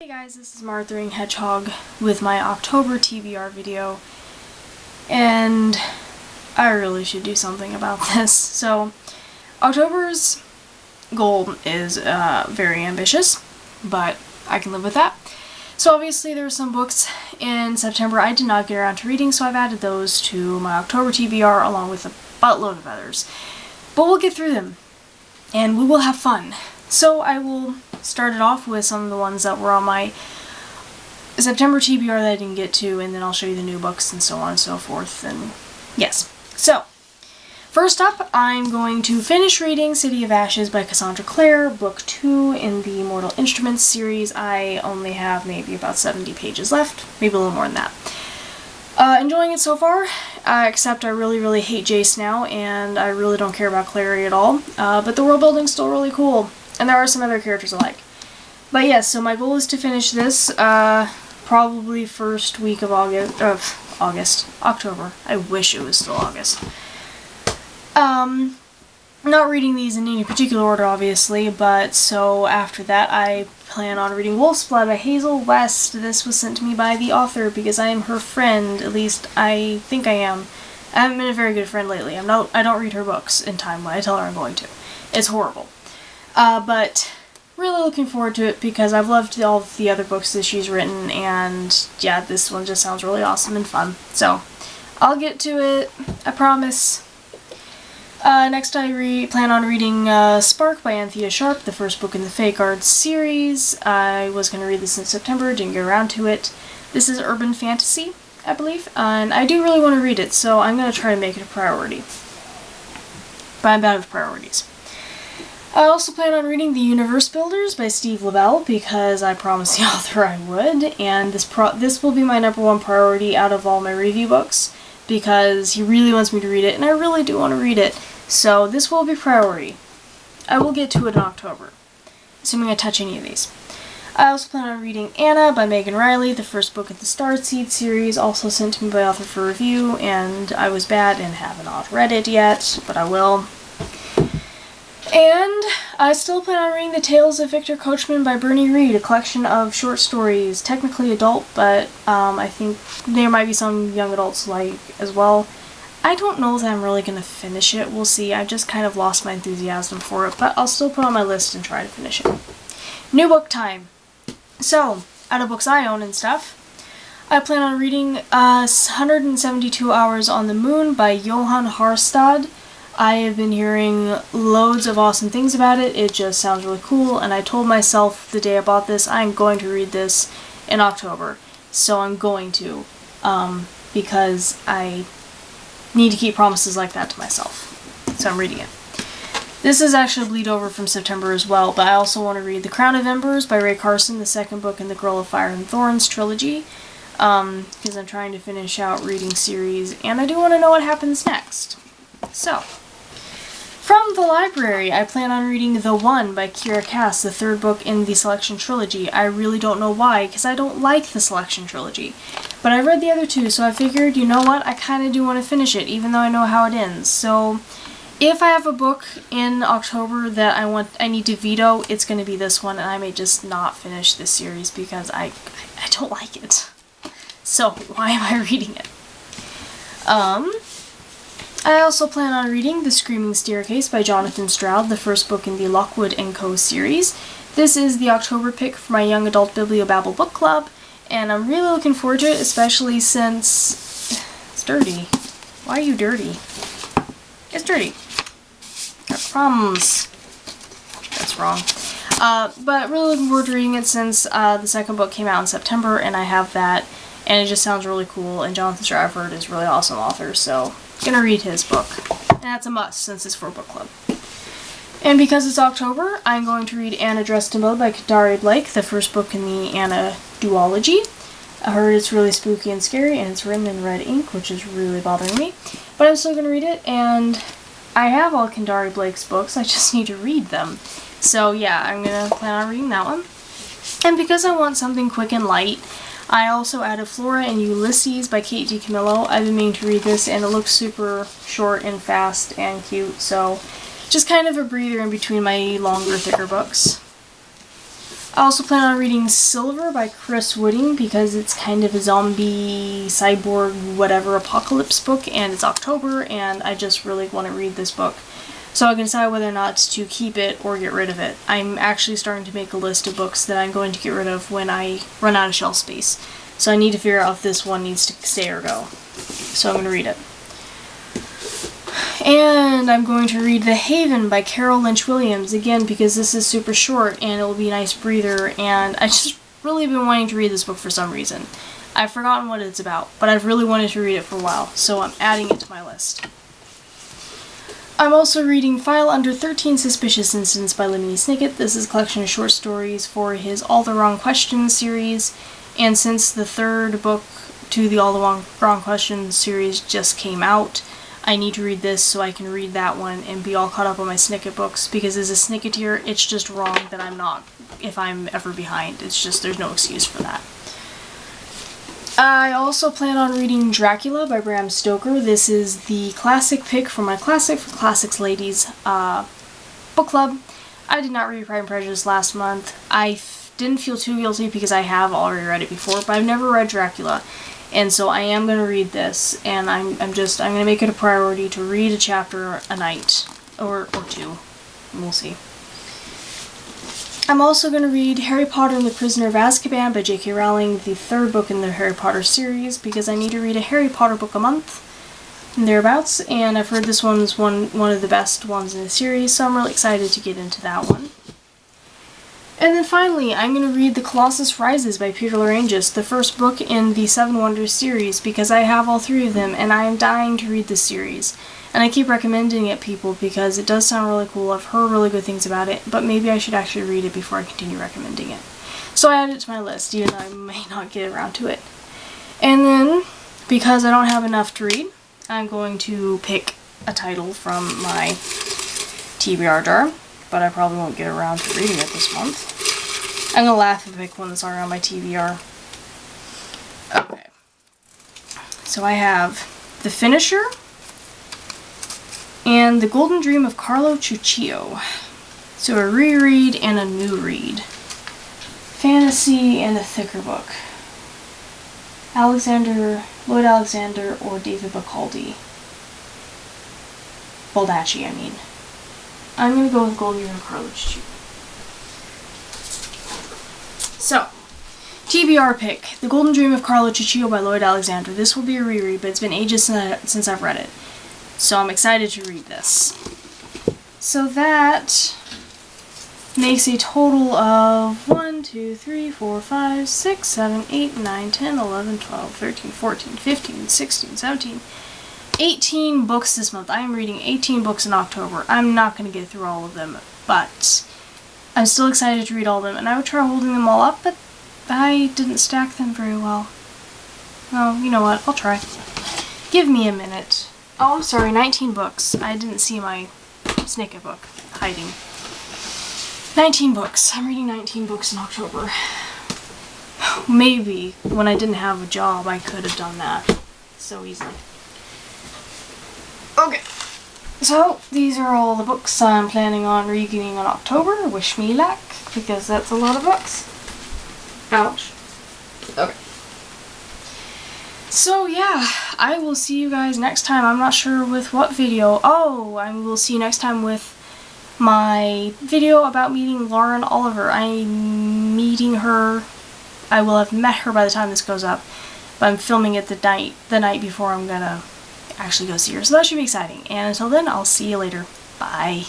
Hey guys, this is Marthering Hedgehog with my October TBR video, and I really should do something about this. So, October's goal is very ambitious, but I can live with that. So obviously there are some books in September I did not get around to reading, so I've added those to my October TBR along with a buttload of others. But we'll get through them, and we will have fun. So I will start it off with some of the ones that were on my September TBR that I didn't get to, and then I'll show you the new books and so on and so forth, and yes. So, first up, I'm going to finish reading City of Ashes by Cassandra Clare, book 2 in the Mortal Instruments series. I only have maybe about 70 pages left, maybe a little more than that. Enjoying it so far, except I really hate Jace now, and I really don't care about Clary at all, but the world building's still really cool. And there are some other characters I like. But yes, so my goal is to finish this, probably first week of October. I wish it was still August. Not reading these in any particular order, obviously, but so after that I plan on reading Wolf's Blood by Hazel West. This was sent to me by the author because I am her friend, at least I think I am. I haven't been a very good friend lately. I don't read her books in time when I tell her I'm going to. It's horrible. But really looking forward to it because I've loved all of the other books that she's written, and yeah, this one just sounds really awesome and fun. So, I'll get to it, I promise. Next I plan on reading Spark by Anthea Sharp, the first book in the Fake Arts series. I was going to read this in September, didn't get around to it. This is urban fantasy, I believe, and I do really want to read it, so I'm going to try to make it a priority. But I'm bad with priorities. I also plan on reading The Universe Builders by Steve Lebel because I promised the author I would, and this will be my #1 priority out of all my review books because he really wants me to read it, and I really do want to read it, so this will be priority. I will get to it in October, assuming I touch any of these. I also plan on reading Anna by Megan Riley, the first book in the Starseed series, also sent to me by author for review, and I was bad and have not read it yet, but I will. And I still plan on reading The Tales of Victor Coachman by Bernie Reed, a collection of short stories, technically adult, but I think there might be some young adults like as well. I don't know that I'm really going to finish it, we'll see. I've just kind of lost my enthusiasm for it, but I'll still put it on my list and try to finish it. New book time. So, out of books I own and stuff, I plan on reading 172 Hours on the Moon by Johan Harstad. I have been hearing loads of awesome things about it. It just sounds really cool, and I told myself the day I bought this, I'm going to read this in October. So I'm going to, because I need to keep promises like that to myself. So I'm reading it. This is actually a bleed over from September as well, but I also want to read The Crown of Embers by Ray Carson, the second book in the Girl of Fire and Thorns trilogy, because I'm trying to finish out reading series, and I do want to know what happens next. So, from the library, I plan on reading The One by Kira Cass, the third book in the Selection trilogy. I really don't know why, because I don't like the Selection trilogy. But I read the other two, so I figured, you know what, I kind of do want to finish it, even though I know how it ends. So, if I have a book in October that I need to veto, it's going to be this one, and I may just not finish this series because I don't like it. So, why am I reading it? I also plan on reading The Screaming Staircase by Jonathan Stroud, the first book in the Lockwood & Co. series. This is the October pick for my Young Adult Bibliobabble Book Club, and I'm really looking forward to it, especially since it's dirty. Why are you dirty? It's dirty. Got crumbs. That's wrong. But really looking forward to reading it since the second book came out in September, and I have that, and it just sounds really cool, and Jonathan Stroud is a really awesome author, so gonna read his book. And that's a must since it's for book club. And because it's October, I'm going to read Anna Dressed in Blood by Kadari Blake, the first book in the Anna duology. I heard it's really spooky and scary, and it's written in red ink, which is really bothering me. But I'm still gonna read it, and I have all Kadari Blake's books, I just need to read them. So yeah, I'm gonna plan on reading that one. And because I want something quick and light, I also added Flora and Ulysses by Kate DiCamillo. I've been meaning to read this, and it looks super short and fast and cute, so just kind of a breather in between my longer, thicker books. I also plan on reading Silver by Chris Wooding because it's kind of a zombie, cyborg, whatever apocalypse book, and it's October, and I just really want to read this book. So I can decide whether or not to keep it or get rid of it. I'm actually starting to make a list of books that I'm going to get rid of when I run out of shelf space. So I need to figure out if this one needs to stay or go. So I'm going to read it. And I'm going to read The Haven by Carol Lynch Williams, again because this is super short and it will be a nice breather, and I just really been wanting to read this book for some reason. I've forgotten what it's about, but I've really wanted to read it for a while, so I'm adding it to my list. I'm also reading File Under 13 Suspicious Incidents by Lemony Snicket. This is a collection of short stories for his All the Wrong Questions series, and since the third book to the All the Wrong Questions series just came out, I need to read this so I can read that one and be all caught up on my Snicket books, because as a Snicketeer, it's just wrong that I'm not, if I'm ever behind. It's just, there's no excuse for that. I also plan on reading Dracula by Bram Stoker. This is the classic pick for my Classic for Classics Ladies book club. I did not read Pride and Prejudice last month. I didn't feel too guilty because I have already read it before, but I've never read Dracula. And so I am going to read this, and I'm going to make it a priority to read a chapter a night, or two. We'll see. I'm also going to read Harry Potter and the Prisoner of Azkaban by J.K. Rowling, the third book in the Harry Potter series, because I need to read a Harry Potter book a month, and thereabouts, and I've heard this one's one of the best ones in the series, so I'm really excited to get into that one. And then finally, I'm going to read The Colossus Rises by Peter Larangis, the first book in the Seven Wonders series, because I have all three of them, and I am dying to read this series. And I keep recommending it to people because it does sound really cool. I've heard really good things about it, but maybe I should actually read it before I continue recommending it. So I added it to my list, even though I may not get around to it. And then, because I don't have enough to read, I'm going to pick a title from my TBR jar, but I probably won't get around to reading it this month. I'm gonna laugh if I pick one that's already on my TBR. Okay. So I have The Finisher and The Golden Dream of Carlo Chuchio. So a reread and a new read. Fantasy and a thicker book. Lloyd Alexander or David Baldacci, I mean. I'm going to go with Golden Dream of Carlo Chuchio. So, TBR pick, The Golden Dream of Carlo Chuchio by Lloyd Alexander. This will be a reread, but it's been ages since I've read it. So I'm excited to read this. So that makes a total of 1, 2, 3, 4, 5, 6, 7, 8, 9, 10, 11, 12, 13, 14, 15, 16, 17, 18 books this month. I am reading 18 books in October. I'm not going to get through all of them, but I'm still excited to read all of them, and I would try holding them all up, but I didn't stack them very well. Oh, you know what? I'll try. Give me a minute. Oh, I'm sorry, 19 books. I didn't see my Snicket book hiding. 19 books. I'm reading 19 books in October. Maybe, when I didn't have a job, I could have done that so easily. Okay, so these are all the books I'm planning on reading in October. Wish me luck, because that's a lot of books. Ouch. Okay. So yeah, I will see you guys next time. I'm not sure with what video. Oh, I will see you next time with my video about meeting Lauren Oliver. I'm meeting her. I will have met her by the time this goes up, but I'm filming it the night before I'm gonna actually go see her, so that should be exciting. And until then, I'll see you later. Bye.